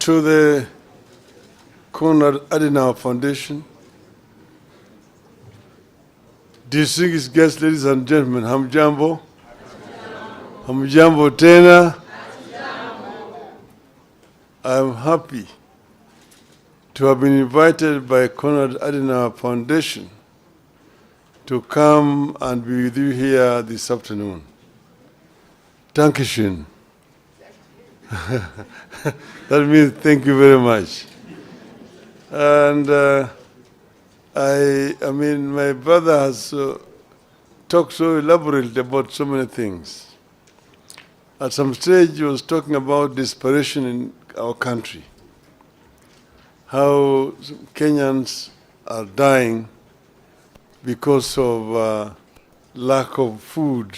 to the Konrad Adenauer Foundation, distinguished guests, ladies and gentlemen, hamjambo, hamjambo tena. I am happy to have been invited by Konrad Adenauer Foundation to come and be with you here this afternoon. Dankeschön. That means thank you very much. And I mean, my brother has talked so elaborately about so many things. At some stage, he was talking about desperation in our country, how Kenyans are dying because of lack of food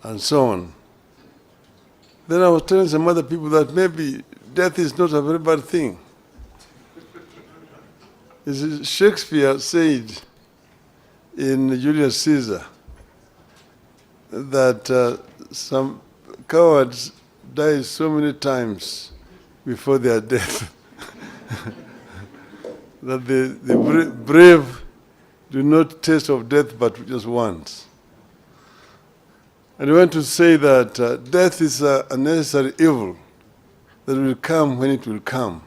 and so on. Then I was telling some other people that maybe death is not a very bad thing. Shakespeare said in Julius Caesar that some cowards die so many times before their death that the brave do not taste of death but just once. And I want to say that death is a necessary evil that will come when it will come.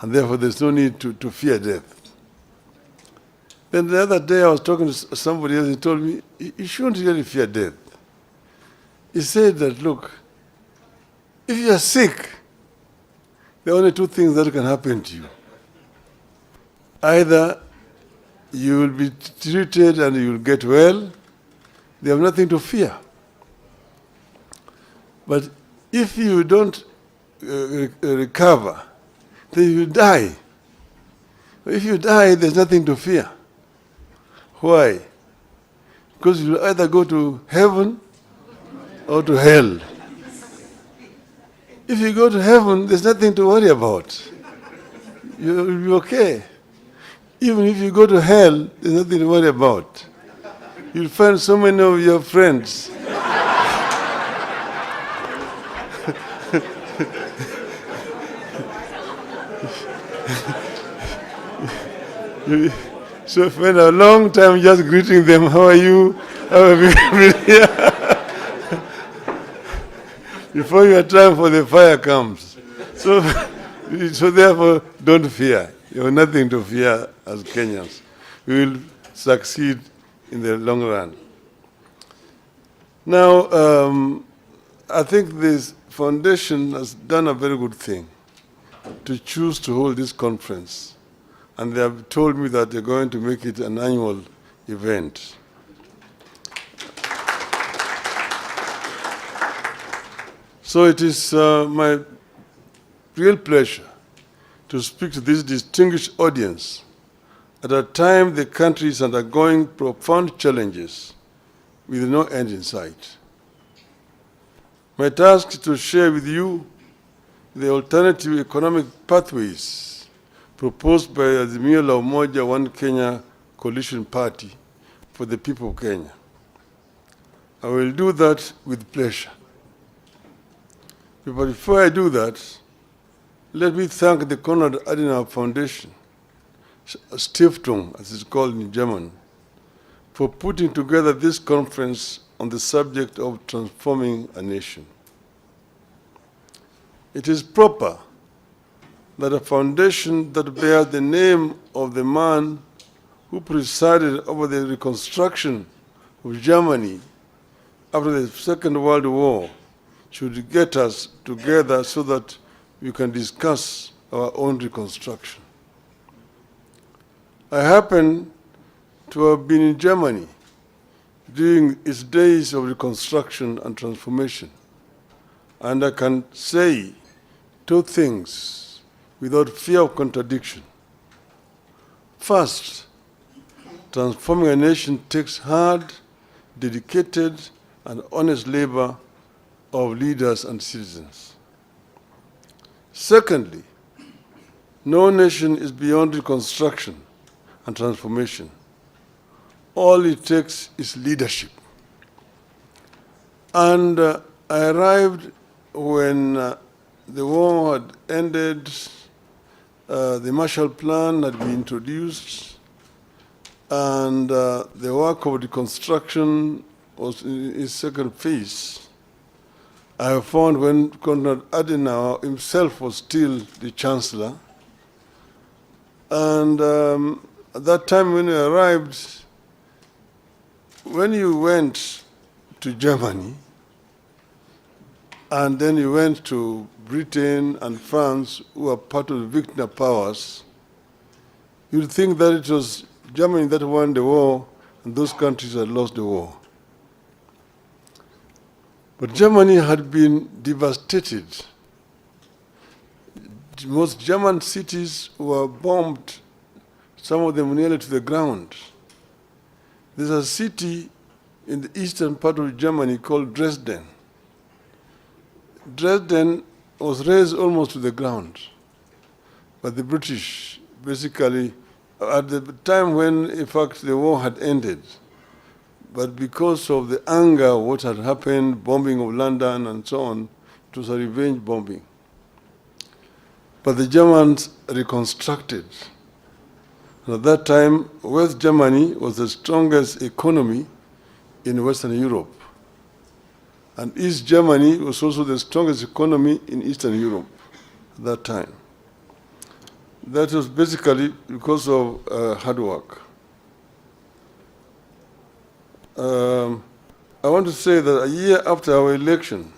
And therefore there's no need to fear death. Then the other day I was talking to somebody else, he told me, you shouldn't really fear death. He said that, look, if you are sick, there are only two things that can happen to you. Either you will be treated and you will get well, they have nothing to fear. But if you don't recover, then you die. If you die, there's nothing to fear. Why? Because you will either go to heaven or to hell. If you go to heaven, there's nothing to worry about. You will be okay. Even if you go to hell, there's nothing to worry about. You'll find so many of your friends. So spend a long time just greeting them. How are you? How have you been here? Before your time for the fire comes. So therefore, don't fear. You have nothing to fear as Kenyans. We will succeed in the long run. Now, I think this foundation has done a very good thing to choose to hold this conference. And they have told me that they're going to make it an annual event. So it is my real pleasure to speak to this distinguished audience at a time the country is undergoing profound challenges with no end in sight. My task is to share with you the alternative economic pathways proposed by the Azimio la Umoja One Kenya coalition party for the people of Kenya. I will do that with pleasure. But before I do that, let me thank the Konrad Adenauer Foundation, Stiftung, as it's called in German, for putting together this conference on the subject of transforming a nation. It is proper that a foundation that bears the name of the man who presided over the reconstruction of Germany after the Second World War should get us together so that we can discuss our own reconstruction. I happen to have been in Germany during its days of reconstruction and transformation, and I can say two things without fear of contradiction. First, transforming a nation takes hard, dedicated, and honest labor of leaders and citizens. Secondly, no nation is beyond reconstruction and transformation. All it takes is leadership. And I arrived when the war had ended, the Marshall Plan had been introduced, and the work of reconstruction was in its second phase. I have found when Konrad Adenauer himself was still the chancellor, and at that time when he arrived, when you went to Germany, and then you went to Britain and France, who are part of the victor powers, you'd think that it was Germany that won the war, and those countries had lost the war. But Germany had been devastated. Most German cities were bombed, some of them nearly to the ground. There's a city in the eastern part of Germany called Dresden. Dresden was razed almost to the ground by the British, basically, at the time when, in fact, the war had ended. But because of the anger of what had happened, bombing of London and so on, it was a revenge bombing. But the Germans reconstructed. And at that time, West Germany was the strongest economy in Western Europe. And East Germany was also the strongest economy in Eastern Europe at that time. That was basically because of hard work. I want to say that a year after our election,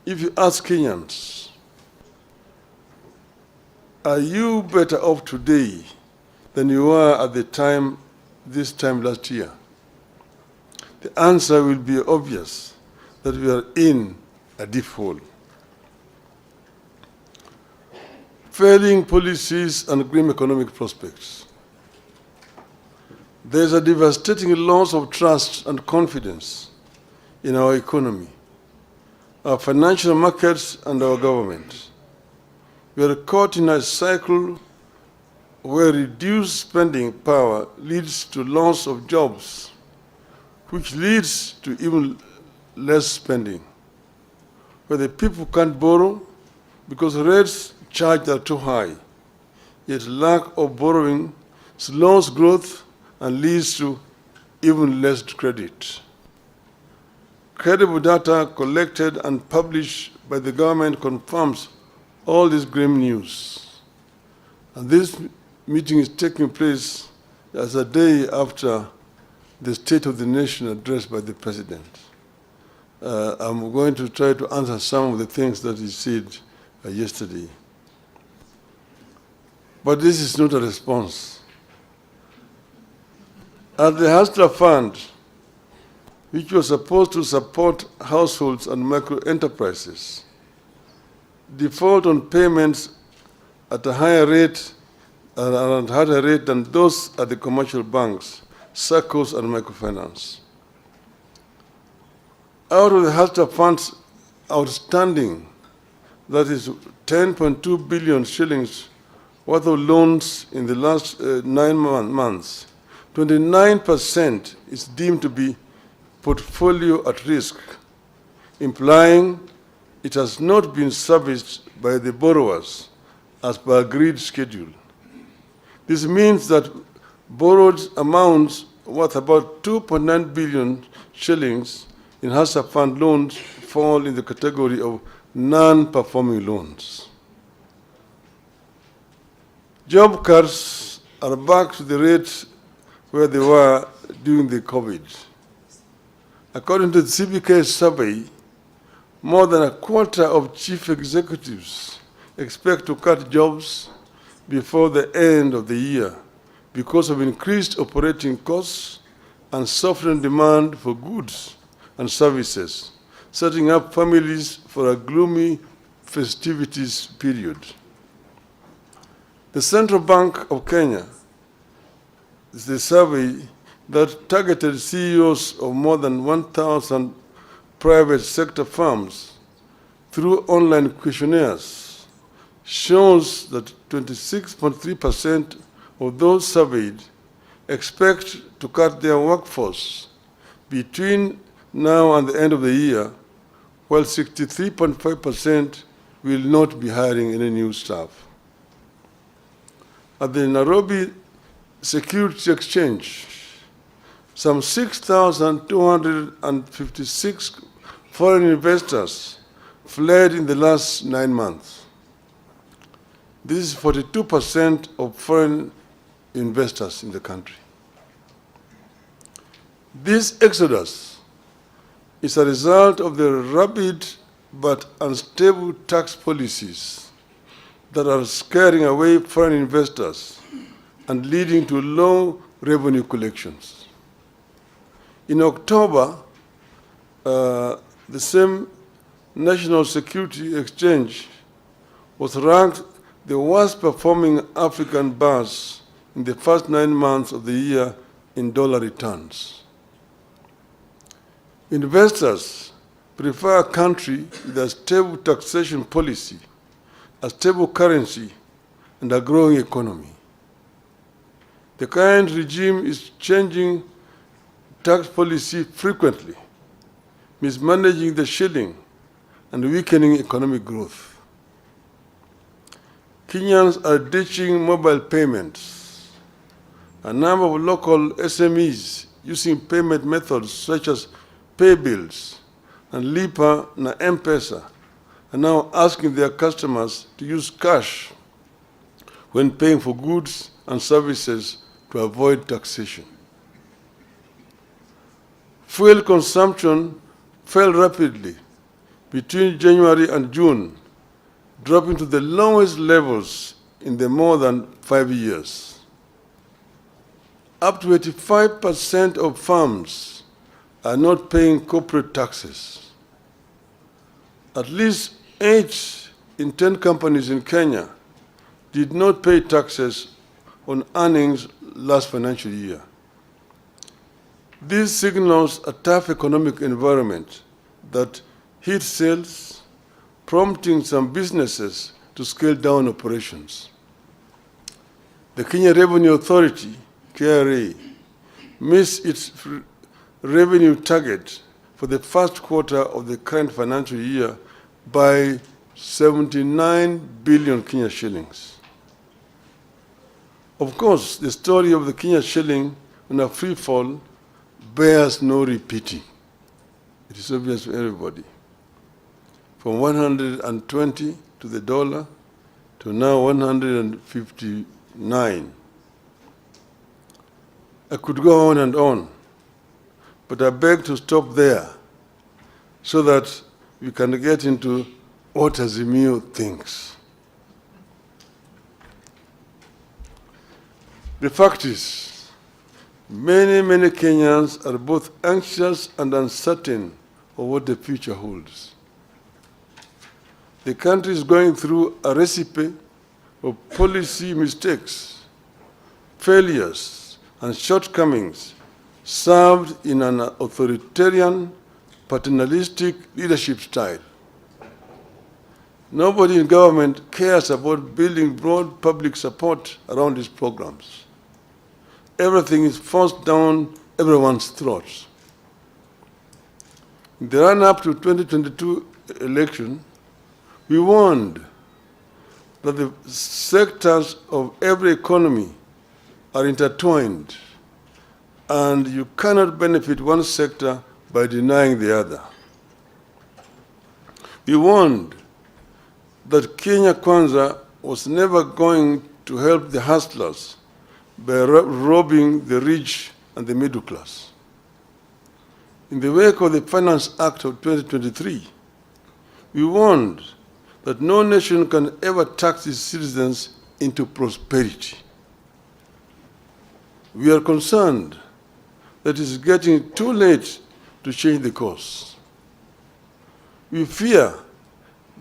if you ask Kenyans, are you better off today than you were at the time, this time last year? The answer will be obvious, that we are in a deep hole. Failing policies and grim economic prospects. There is a devastating loss of trust and confidence in our economy, our financial markets, and our government. We are caught in a cycle where reduced spending power leads to loss of jobs, which leads to even less spending, where the people can't borrow because rates charged are too high, yet lack of borrowing slows growth and leads to even less credit. Credible data collected and published by the government confirms all this grim news. And this meeting is taking place as a day after the State of the Nation address by the President. I'm going to try to answer some of the things that he said yesterday. But this is not a response. At the Hustler Fund, which was supposed to support households and micro enterprises, default on payments at a higher rate than those at the commercial banks, SACCOs, and microfinance. Out of the Hustler Fund's outstanding, that is 10.2 billion shillings worth of loans in the last 9 months, 29% is deemed to be portfolio at risk, implying it has not been serviced by the borrowers as per agreed schedule. This means that borrowed amounts worth about 2.9 billion shillings in Hustler Fund loans fall in the category of non-performing loans. Job cuts are back to the rate where they were during the COVID. According to the CBK survey, more than a quarter of chief executives expect to cut jobs before the end of the year because of increased operating costs and softening demand for goods and services, setting up families for a gloomy festivities period. The Central Bank of Kenya is the survey that targeted CEOs of more than 1,000 private sector firms through online questionnaires shows that 26.3% of those surveyed expect to cut their workforce between now and the end of the year, while 63.5% will not be hiring any new staff. At the Nairobi Security Exchange, some 6,256 foreign investors fled in the last 9 months. This is 42% of foreign investors in the country. This exodus is a result of the rapid but unstable tax policies that are scaring away foreign investors and leading to low revenue collections. In October, the same National Security Exchange was ranked the worst performing African bus in the first 9 months of the year in dollar returns. Investors prefer a country with a stable taxation policy, a stable currency, and a growing economy. The current regime is changing tax policy frequently, mismanaging the shilling, and weakening economic growth. Kenyans are ditching mobile payments. A number of local SMEs using payment methods such as pay bills and Lipa na M-Pesa are now asking their customers to use cash when paying for goods and services to avoid taxation. Fuel consumption fell rapidly between January and June, dropping to the lowest levels in the more than 5 years. Up to 85% of firms are not paying corporate taxes. At least 8 in 10 companies in Kenya did not pay taxes on earnings last financial year. This signals a tough economic environment that hit sales, prompting some businesses to scale down operations. The Kenya Revenue Authority, KRA, missed its revenue target for the first quarter of the current financial year by 79 billion Kenya shillings. Of course, the story of the Kenya shilling on a free fall bears no repeating. It is obvious to everybody. From 120 to the dollar to now 159. I could go on and on, but I beg to stop there so that we can get into what Azimio thinks. The fact is, many Kenyans are both anxious and uncertain of what the future holds. The country is going through a recipe of policy mistakes, failures, and shortcomings served in an authoritarian, paternalistic leadership style. Nobody in government cares about building broad public support around these programs. Everything is forced down everyone's throats. In the run-up to 2022 election, we warned that the sectors of every economy are intertwined, and you cannot benefit one sector by denying the other. We warned that Kenya Kwanza was never going to help the hustlers by robbing the rich and the middle class. In the wake of the Finance Act of 2023, we warned that no nation can ever tax its citizens into prosperity. We are concerned that it is getting too late to change the course. We fear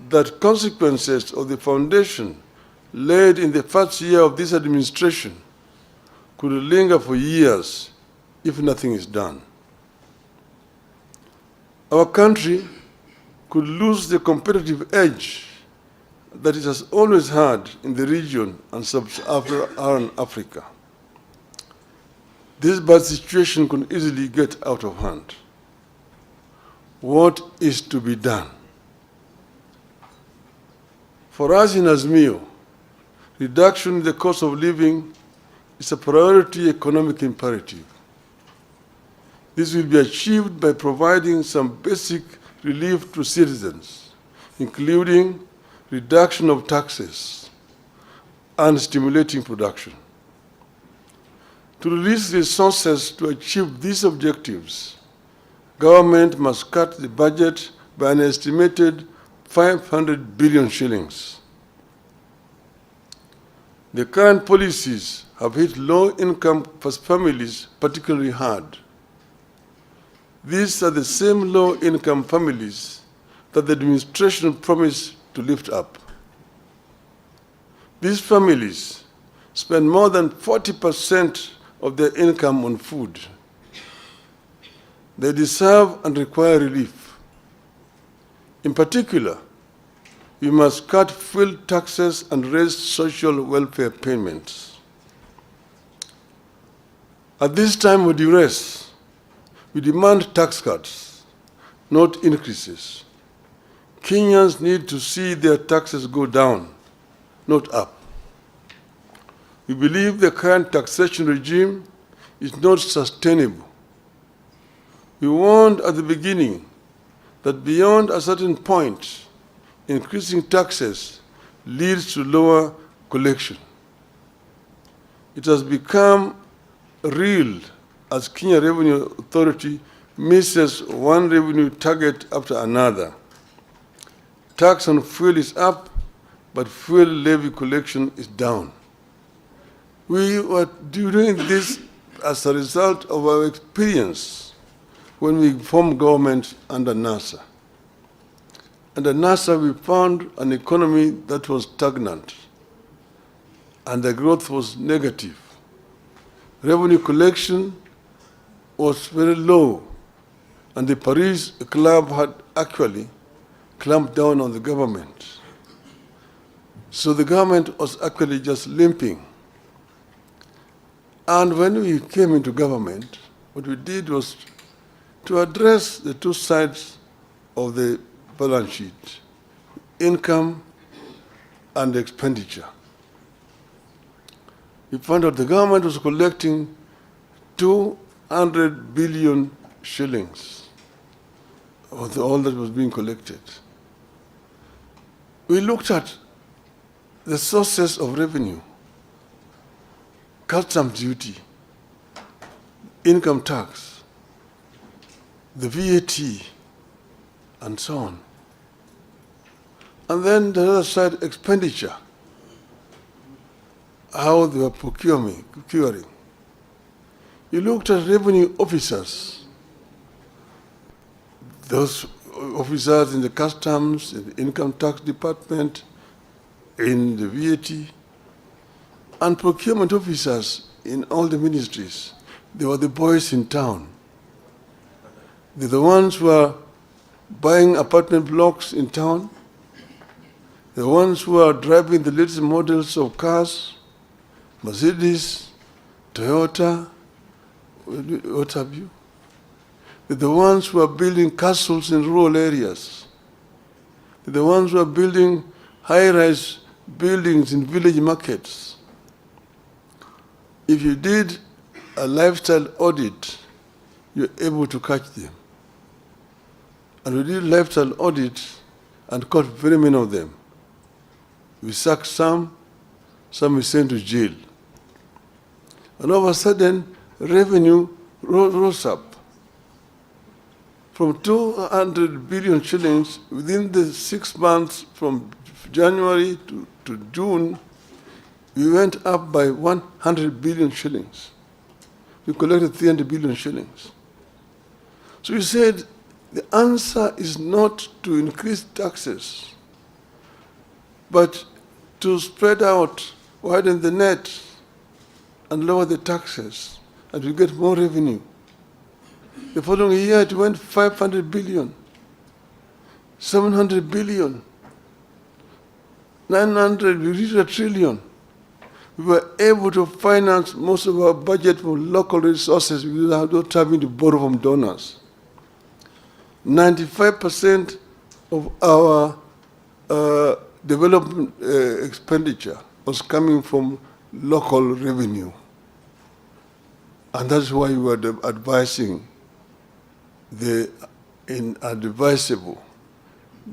that consequences of the foundation laid in the first year of this administration could linger for years if nothing is done. Our country could lose the competitive edge that it has always had in the region and sub-Saharan Africa. This bad situation could easily get out of hand. What is to be done? For us in Azimio, reduction in the cost of living is a priority economic imperative. This will be achieved by providing some basic relief to citizens, including reduction of taxes and stimulating production. To release resources to achieve these objectives, government must cut the budget by an estimated 500 billion shillings. The current policies have hit low-income families particularly hard. These are the same low-income families that the administration promised to lift up. These families spend more than 40% of their income on food. They deserve and require relief. In particular, we must cut fuel taxes and raise social welfare payments. At this time of duress, we demand tax cuts, not increases. Kenyans need to see their taxes go down, not up. We believe the current taxation regime is not sustainable. We warned at the beginning that beyond a certain point, increasing taxes leads to lower collection. It has become real as Kenya Revenue Authority misses one revenue target after another. Tax on fuel is up, but fuel levy collection is down. We were doing this as a result of our experience when we formed government under NASA. Under NASA, we found an economy that was stagnant, and the growth was negative. Revenue collection was very low, and the Paris Club had actually clamped down on the government. So the government was actually just limping. And when we came into government, what we did was to address the two sides of the balance sheet, income and expenditure. We found out the government was collecting 200 billion shillings of all that was being collected. We looked at the sources of revenue, customs duty, income tax, the VAT, and so on. And then the other side, expenditure, how they were procuring. You looked at revenue officers, those officers in the customs, in the income tax department, in the VAT, and procurement officers in all the ministries. They were the boys in town. They're the ones who are buying apartment blocks in town, the ones who are driving the latest models of cars, Mercedes, Toyota, what have you. They're the ones who are building castles in rural areas. They're the ones who are building high-rise buildings in village markets. If you did a lifestyle audit, you're able to catch them. And we did lifestyle audits and caught very many of them. We sacked some we sent to jail. And all of a sudden, revenue rose up. From 200 billion shillings within the 6 months from January to June, we went up by 100 billion shillings. We collected 300 billion shillings. So we said, the answer is not to increase taxes, but to spread out, widen the net, and lower the taxes, and we get more revenue. The following year, it went 500 billion, 700 billion, 900, we reached 1 trillion. We were able to finance most of our budget from local resources without having to borrow from donors. 95% of our development expenditure was coming from local revenue. And that's why we were advising the inadvisable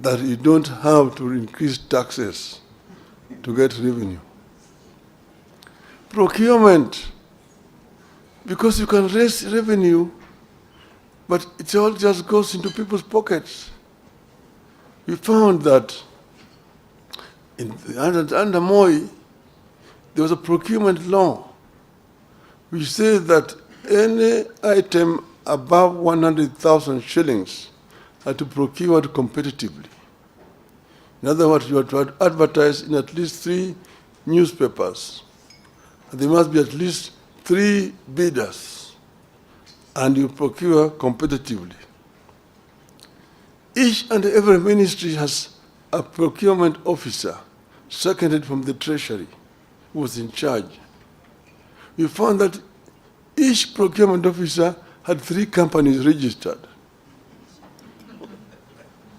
that you don't have to increase taxes to get revenue. Procurement, because you can raise revenue, but it all just goes into people's pockets. We found that under Moi, there was a procurement law which says that any item above 100,000 shillings are to procure competitively. In other words, you are to advertise in at least 3 newspapers. And there must be at least 3 bidders, and you procure competitively. Each and every ministry has a procurement officer seconded from the Treasury who was in charge. We found that each procurement officer had 3 companies registered.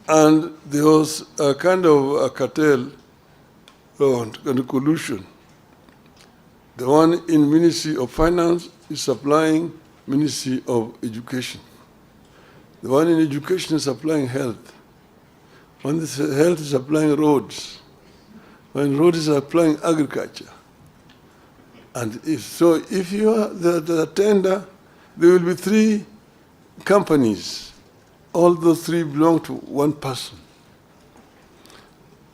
And there was a kind of a cartel and a collusion. The one in Ministry of Finance is supplying Ministry of Education. The one in Education is supplying health. One is health is supplying roads. One road is supplying agriculture. And if you are the tender, there will be 3 companies. All those 3 belong to one person.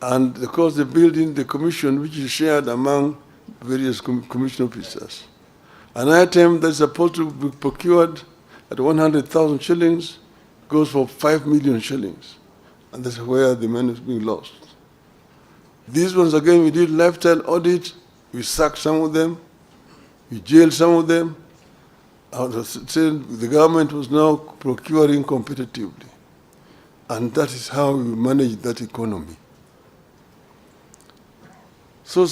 And of course the building, the commission, which is shared among various commission officers. An item that's supposed to be procured at 100,000 shillings goes for 5 million shillings. And that's where the money is being lost. These ones, again, we did lifestyle audit. We sacked some of them. We jailed some of them. The government was now procuring competitively. And that is how we manage that economy. So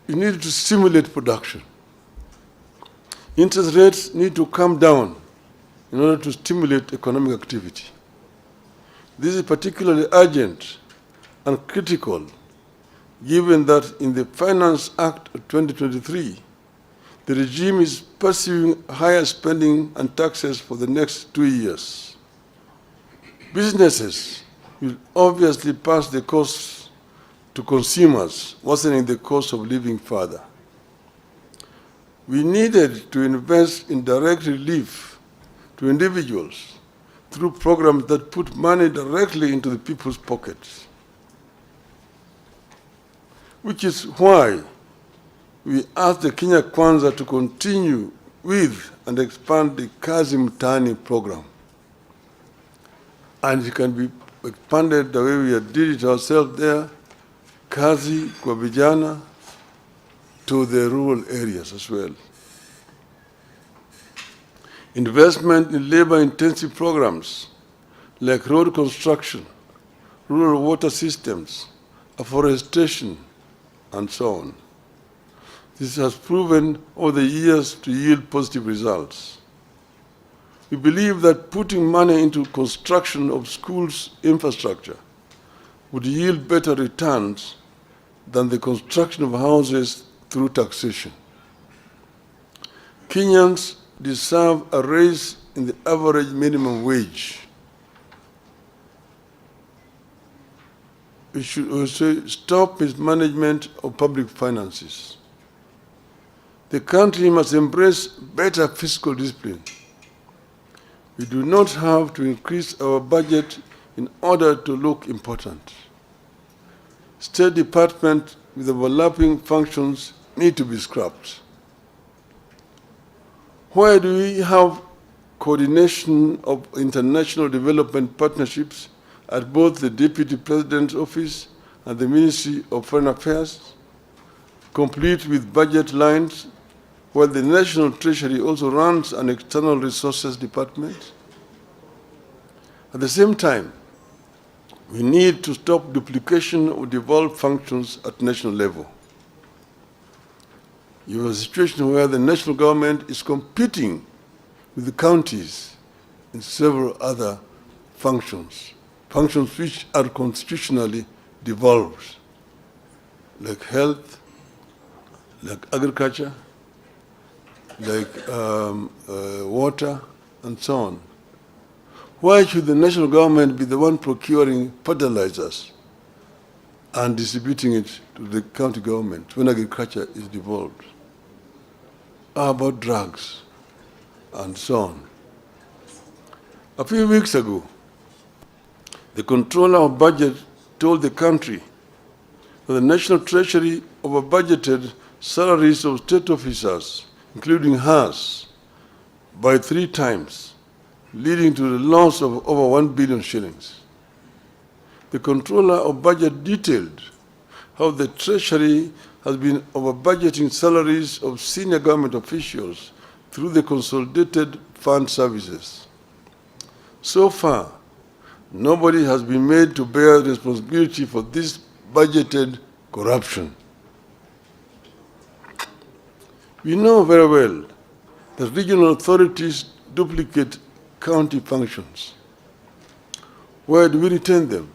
you need to stimulate production. Interest rates need to come down in order to stimulate economic activity. This is particularly urgent and critical, given that in the Finance Act of 2023, the regime is pursuing higher spending and taxes for the next 2 years. Businesses will obviously pass the costs to consumers, worsening the cost of living further. We needed to invest in direct relief to individuals through programs that put money directly into the people's pockets, which is why we asked the Kenya Kwanza to continue with and expand the Kazi Mtaani program. And it can be expanded the way we did it ourselves there, Kazi kwa vijana, to the rural areas as well. Investment in labor-intensive programs like road construction, rural water systems, afforestation, and so on. This has proven over the years to yield positive results. We believe that putting money into construction of schools' infrastructure would yield better returns than the construction of houses through taxation. Kenyans deserve a raise in the average minimum wage. We should also stop mismanagement of public finances. The country must embrace better fiscal discipline. We do not have to increase our budget in order to look important. State departments with overlapping functions need to be scrapped. Why do we have coordination of international development partnerships at both the Deputy President's Office and the Ministry of Foreign Affairs, complete with budget lines, while the National Treasury also runs an external resources department? At the same time, we need to stop duplication of devolved functions at national level. You have a situation where the national government is competing with the counties in several other functions which are constitutionally devolved. like health, like agriculture, like water, and so on. Why should the national government be the one procuring fertilizers and distributing it to the county government when agriculture is devolved? How about drugs and so on? A few weeks ago, the controller of budget told the country that the National Treasury over-budgeted salaries of state officers, including hers, by 3 times, leading to the loss of over 1 billion shillings. The controller of budget detailed how the Treasury has been over-budgeting salaries of senior government officials through the consolidated fund services. So far, nobody has been made to bear responsibility for this budgeted corruption. We know very well that regional authorities duplicate county functions. Where do we retain them?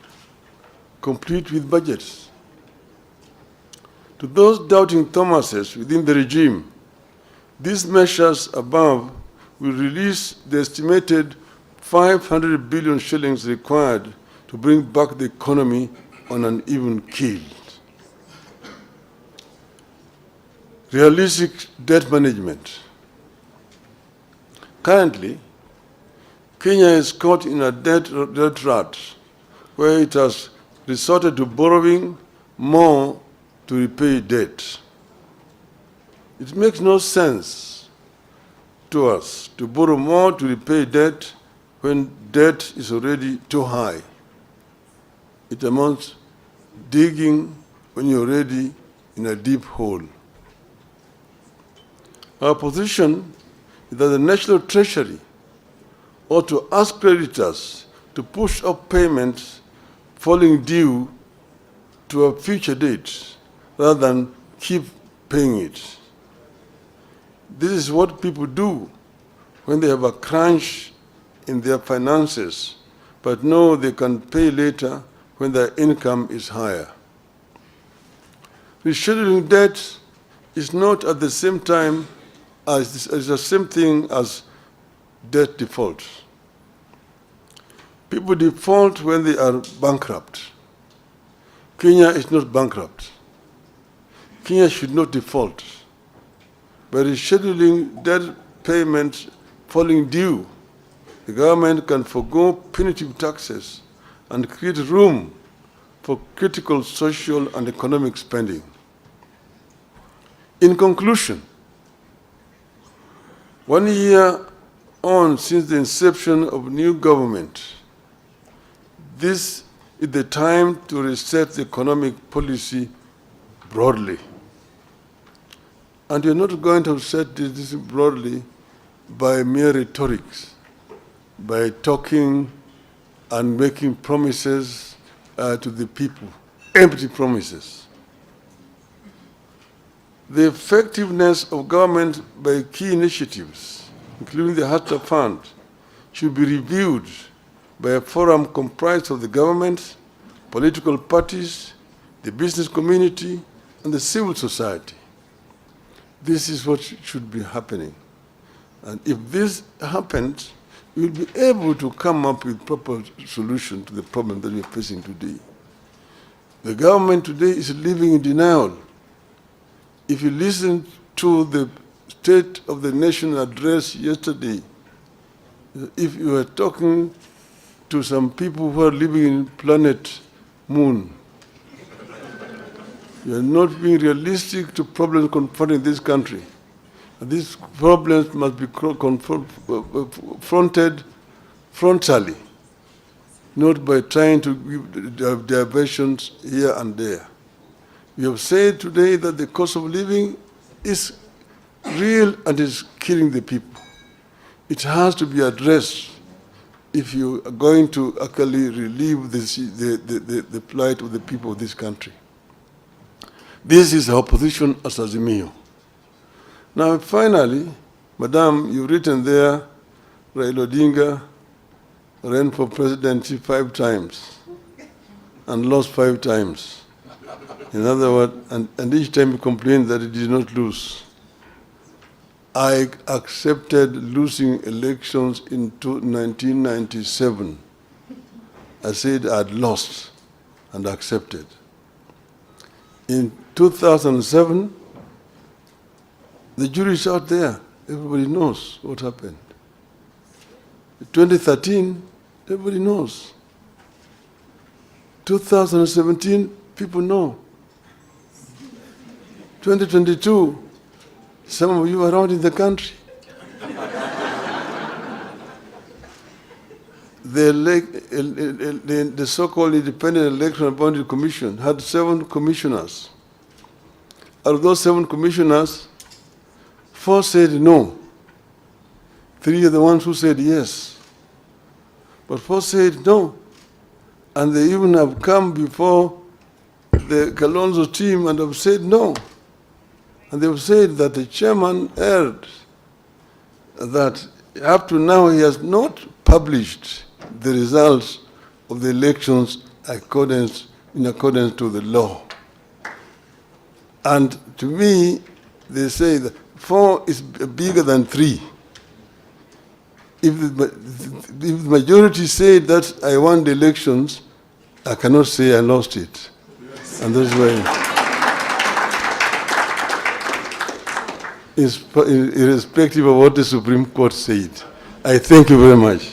Complete with budgets. To those doubting Thomases within the regime, these measures above will release the estimated 500 billion shillings required to bring back the economy on an even keel. Realistic debt management. Currently, Kenya is caught in a debt rut where it has resorted to borrowing more to repay debt. It makes no sense to us to borrow more to repay debt when debt is already too high. It amounts digging when you're already in a deep hole. Our position is that the National Treasury ought to ask creditors to push up payments falling due to a future date rather than keep paying it. This is what people do when they have a crunch in their finances, but know they can pay later when their income is higher. Rescheduling debt is not at the same time as the same thing as debt default. People default when they are bankrupt. Kenya is not bankrupt. Kenya should not default. By rescheduling debt payments falling due, the government can forgo punitive taxes and create room for critical social and economic spending. In conclusion, 1 year on since the inception of new government, this is the time to reset the economic policy broadly. And you're not going to set this broadly by mere rhetorics, by talking and making promises to the people, empty promises. The effectiveness of government by key initiatives, including the Hatta Fund, should be reviewed by a forum comprised of the government, political parties, the business community, and the civil society. This is what should be happening. And if this happens, we will be able to come up with proper solution to the problem that we are facing today. The government today is living in denial. If you listen to the State of the Nation address yesterday, if you are talking to some people who are living in planet Moon, you are not being realistic to problems confronting this country. And these problems must be confronted frontally, not by trying to give diversions here and there. We have said today that the cost of living is real and is killing the people. It has to be addressed if you are going to actually relieve the plight of the people of this country. This is our position as Azimio. Now, finally, Madam, you've written there, Raila Odinga ran for presidency 5 times and lost 5 times. In other words, and each time he complained that he did not lose. I accepted losing elections in 1997. I said I'd lost and accepted. In 2007, the jury is out there. Everybody knows what happened. 2013, everybody knows. 2017, people know. 2022, some of you are around in the country. The so-called Independent Election Appointed Commission had 7 commissioners. Out of those 7 commissioners, 4 said no. 3 are the ones who said yes. But 4 said no. And they even have come before the Kalonzo team and have said no. And they've said that the chairman erred, that up to now he has not published the results of the elections in accordance to the law. And to me, they say that 4 is bigger than 3. If the majority say that I won the elections, I cannot say I lost it. And that's why, irrespective of what the Supreme Court said, I thank you very much.